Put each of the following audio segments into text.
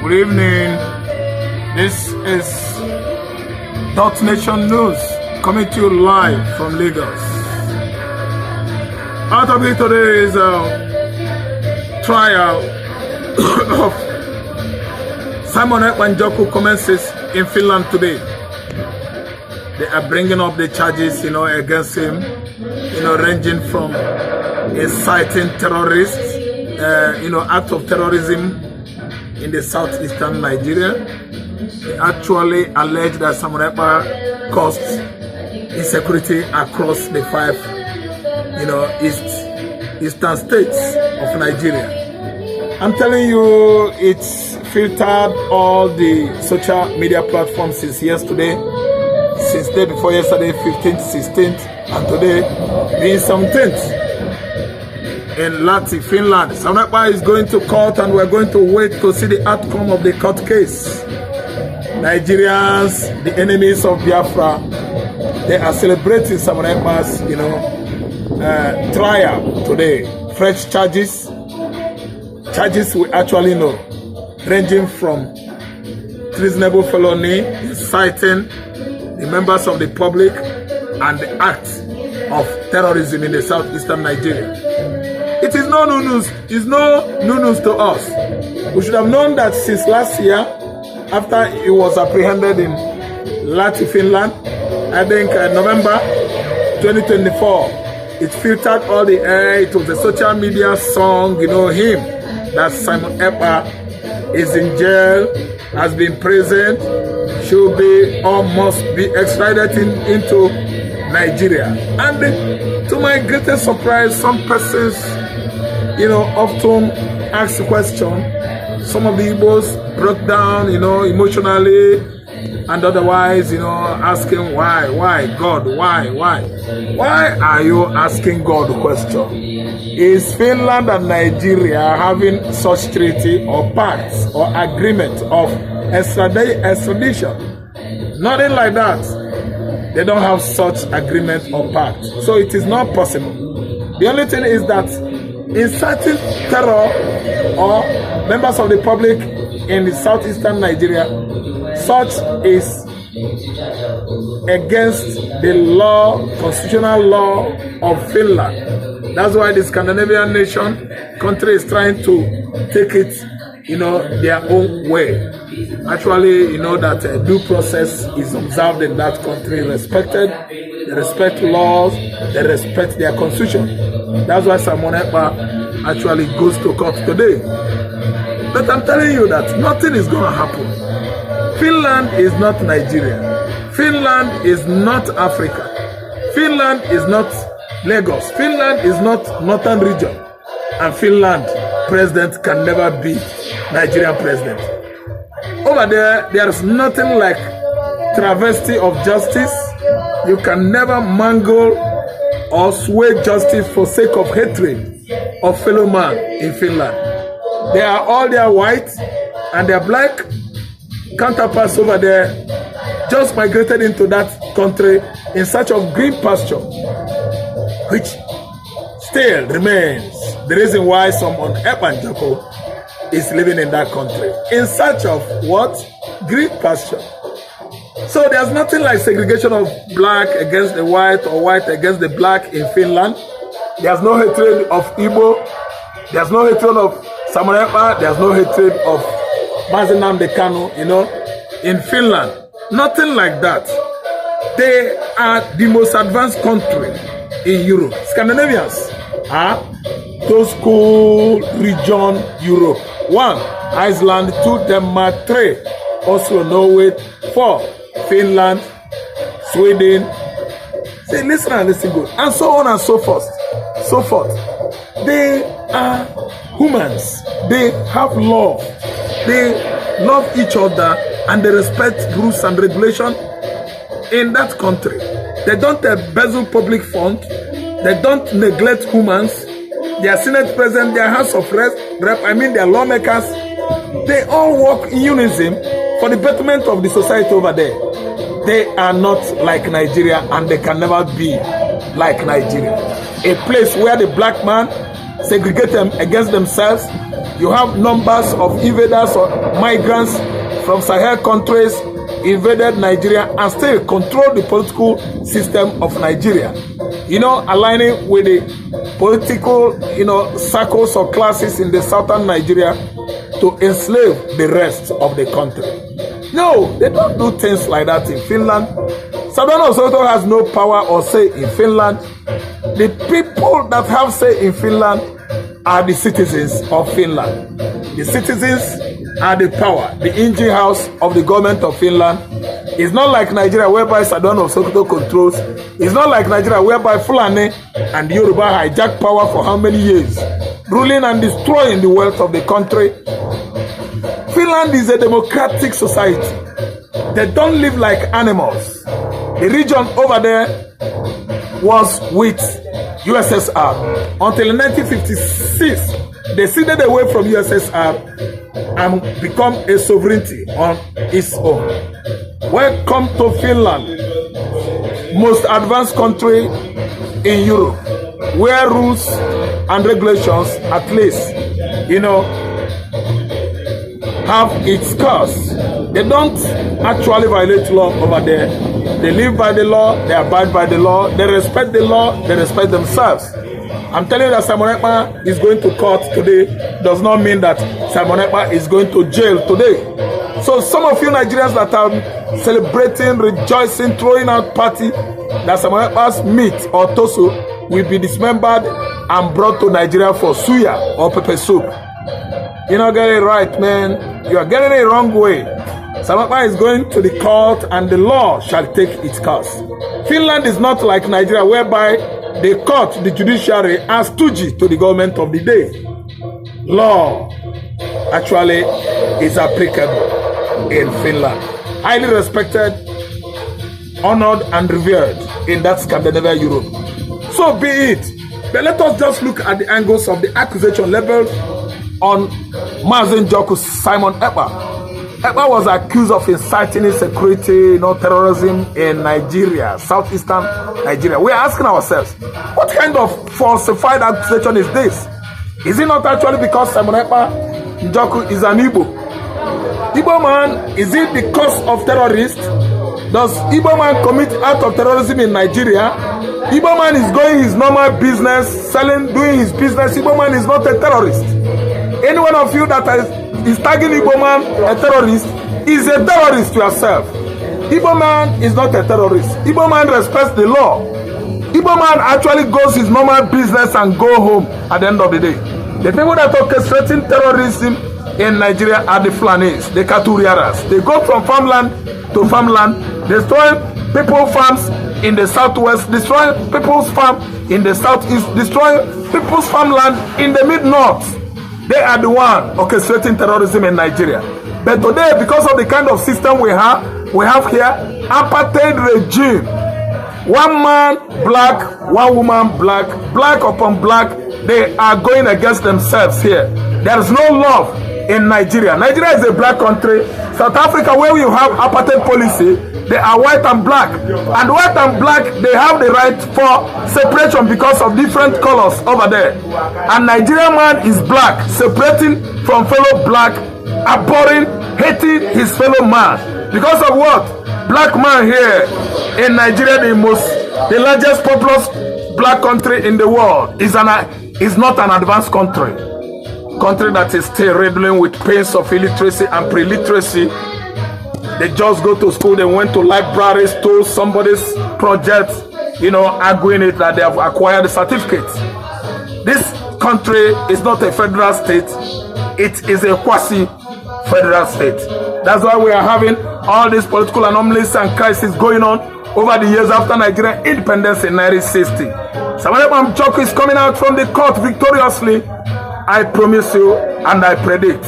Good evening. This is Dot Nation News coming to you live from Lagos. Our topic today is trial of Simon Ekpa commences in Finland today. They are bringing up the charges, against him, ranging from inciting terrorists, act of terrorism in the southeastern Nigeria. They actually allege that Simon Ekpa caused insecurity across the five, eastern states of Nigeria. I'm telling you, it's filtered all the social media platforms since yesterday, since day before yesterday, 15th, 16th, and today, being 17th. In Latvia, Finland, Simon Ekpa is going to court, and we're going to wait to see the outcome of the court case. Nigerians, the enemies of Biafra, they are celebrating Simon Ekpa's, trial today. Fresh charges we actually know, ranging from treasonable felony, inciting the members of the public, and the act of terrorism in the southeastern Nigeria. It is no new news. It's no new news to us. We should have known that since last year, after he was apprehended in Latvia, Finland, I think November 2024, it filtered all the air. It was a social media song, him, that Simon Ekpa is in jail, has been present, should be or must be extradited into Nigeria. And to my greatest surprise, some persons, often ask the question. Some of the Igbos broke down, emotionally and otherwise, asking why, God, why? Why are you asking God the question? Is Finland and Nigeria having such treaty or pacts or agreement of extradition? Nothing like that. They don't have such agreement or pact. So it is not possible. The only thing is that inciting terror or members of the public in the southeastern Nigeria, such is against the law, constitutional law of Finland. That's why the Scandinavian country is trying to take it, their own way. Actually, that due process is observed in that country, respected. They respect laws, they respect their constitution. That's why Simon Ekpa actually goes to court today. But I'm telling you that nothing is going to happen. Finland is not Nigeria. Finland is not Africa. Finland is not Lagos. Finland is not Northern region. And Finland president can never be Nigerian president. Over there is nothing like travesty of justice. You can never mangle or sway justice for sake of hatred of fellow man in Finland. They are all their white and their black counterparts over there just migrated into that country in search of green pasture, which still remains the reason why someone Ekpa is living in that country in search of what? Green pasture. So there's nothing like segregation of black against the white or white against the black in Finland. There's no hatred of Igbo. There's no hatred of Simon Ekpa. There's no hatred of Mazinam Dekano, in Finland. Nothing like that. They are the most advanced country in Europe. Scandinavians are those cool region Europe. 1, Iceland. 2, Denmark. 3, Oslo, Norway. 4, Finland, Sweden. Say, listen and listen good. And so on and so forth. They are humans. They have love. They love each other and they respect rules and regulations in that country. They don't embezzle public funds. They don't neglect humans. Their Senate President, their House of Rep, their lawmakers, they all work in unison for the betterment of the society over there. They are not like Nigeria and they can never be like Nigeria. A place where the black man segregate them against themselves, you have numbers of invaders or migrants from Sahel countries invaded Nigeria and still control the political system of Nigeria. You know, aligning with the political, circles or classes in the southern Nigeria to enslave the rest of the country. No, they don't do things like that in Finland. Sadano Soto has no power or say in Finland. The people that have say in Finland are the citizens of Finland. The citizens are the power, the engine house of the government of Finland. It's not like Nigeria whereby Sadano Soto controls. It's not like Nigeria whereby Fulani and Yoruba hijack power for how many years, ruling and destroying the wealth of the country. Finland is a democratic society. They don't live like animals. The region over there was with USSR until 1956. They ceded away from USSR and become a sovereignty on its own. Welcome to Finland, most advanced country in Europe, where rules and regulations, at least, have its course. They don't actually violate law over there. They live by the law, they abide by the law, they respect the law, they respect themselves. I'm telling you that Simon Ekpa is going to court today does not mean that Simon Ekpa is going to jail today. So some of you Nigerians that are celebrating, rejoicing, throwing out party that Simon Ekpa's meat or torso will be dismembered and brought to Nigeria for suya or pepper soup. You're not getting it right, man. You are getting it wrong way. Simon Ekpa is going to the court and the law shall take its course. Finland is not like Nigeria whereby the court, the judiciary, are stooges to the government of the day. Law actually is applicable in Finland. Highly respected, honored, and revered in that Scandinavian Europe. So be it. But let us just look at the angles of the accusation leveled on Mazen Joku Simon Ekpa. Ekpa was accused of inciting insecurity, terrorism in Nigeria, southeastern Nigeria. We are asking ourselves, what kind of falsified accusation is this? Is it not actually because Simon Ekpa Njoku is an Igbo? Igbo man, is it the cause of terrorists? Does Igbo man commit act of terrorism in Nigeria? Igbo man is going his normal business, doing his business. Igbo man is not a terrorist. Any one of you that is tagging Igbo man a terrorist is a terrorist yourself. Igbo man is not a terrorist. Igbo man respects the law. Igbo man actually goes his normal business and go home at the end of the day. The people that are orchestrating terrorism in Nigeria are the Fulanis, the Katuriaras. They go from farmland to farmland, destroy people's farms in the southwest, destroy people's farm in the southeast, destroy people's farmland in the mid-north. They are the one orchestrating terrorism in Nigeria. But today, because of the kind of system we have here, apartheid regime, one man black, one woman black, black upon black, they are going against themselves here. There is no love in Nigeria. Nigeria is a black country. South Africa, where we have apartheid policy, they are white and black. And white and black, they have the right for separation because of different colors over there. And Nigerian man is black, separating from fellow black, abhorring, hating his fellow man. Because of what? Black man here in Nigeria, the largest populous black country in the world, is not an advanced country. Country that is still riddling with pains of illiteracy and pre-literacy. They just go to school, they went to libraries, stole somebody's project, arguing it that they have acquired the certificate. This country is not a federal state, it is a quasi-federal state. That's why we are having all these political anomalies and crises going on over the years after Nigerian independence in 1960. Simon Ekpa Njoku is coming out from the court victoriously. I promise you and I predict.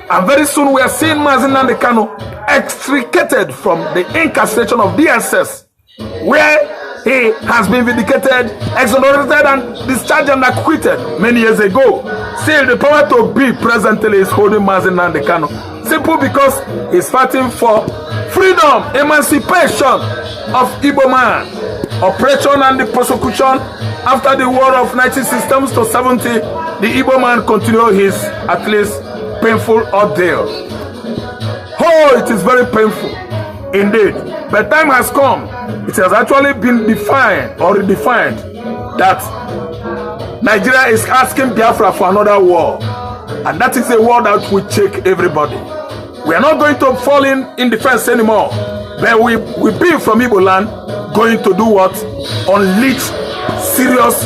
And very soon we are seeing Mazi Nnamdi Kanu extricated from the incarceration of DSS, where he has been vindicated, exonerated and discharged and acquitted many years ago. Still, the power to be presently is holding Mazi Nnamdi Kanu. Simple because he's fighting for freedom, emancipation of Igbo man. Oppression and the persecution after the war of 1960 to 70, the Igbo man continued his, at least, painful ordeal. Oh, it is very painful indeed. But time has come. It has actually been defined or redefined that Nigeria is asking Biafra for another war. And that is a war that will shake everybody. We are not going to fall in defense anymore. But we be from Igbo land going to do what? Unleash serious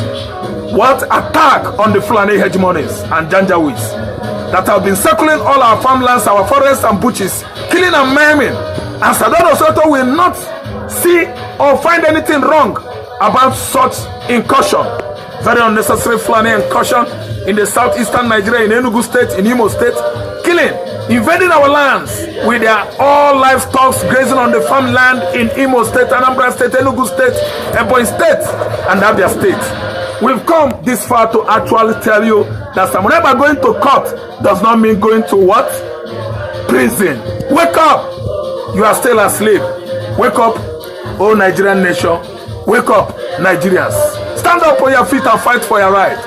attack on the Fulani hegemonies and Janjaweeds that have been circling all our farmlands, our forests and bushes, killing and maiming. And Saddam Soto will not see or find anything wrong about such incursion. Very unnecessary Fulani incursion in the southeastern Nigeria, in Enugu State, in Imo State, killing, invading our lands with their all livestock grazing on the farmland in Imo State, Anambra State, Enugu State, Ebonyi State, and Abia State. We've come this far to actually tell you that Samuneba going to court does not mean going to what? Prison. Wake up! You are still asleep. Wake up, oh Nigerian nation. Wake up, Nigerians. Stand up on your feet and fight for your right.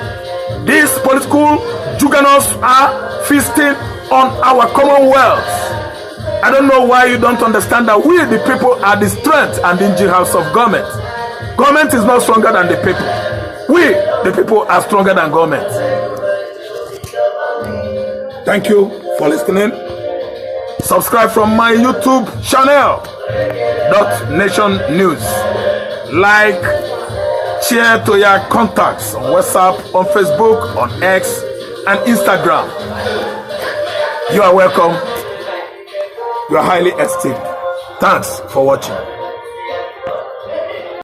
These political juggernauts are feasting on our commonwealth. I don't know why you don't understand that we, the people, are the strength and the engine house of government. Government is not stronger than the people. We, the people, are stronger than government. Thank you for listening. Subscribe from my YouTube channel, .Nation News. Like, share to your contacts on WhatsApp, on Facebook, on X, and Instagram. You are welcome. You are highly esteemed. Thanks for watching.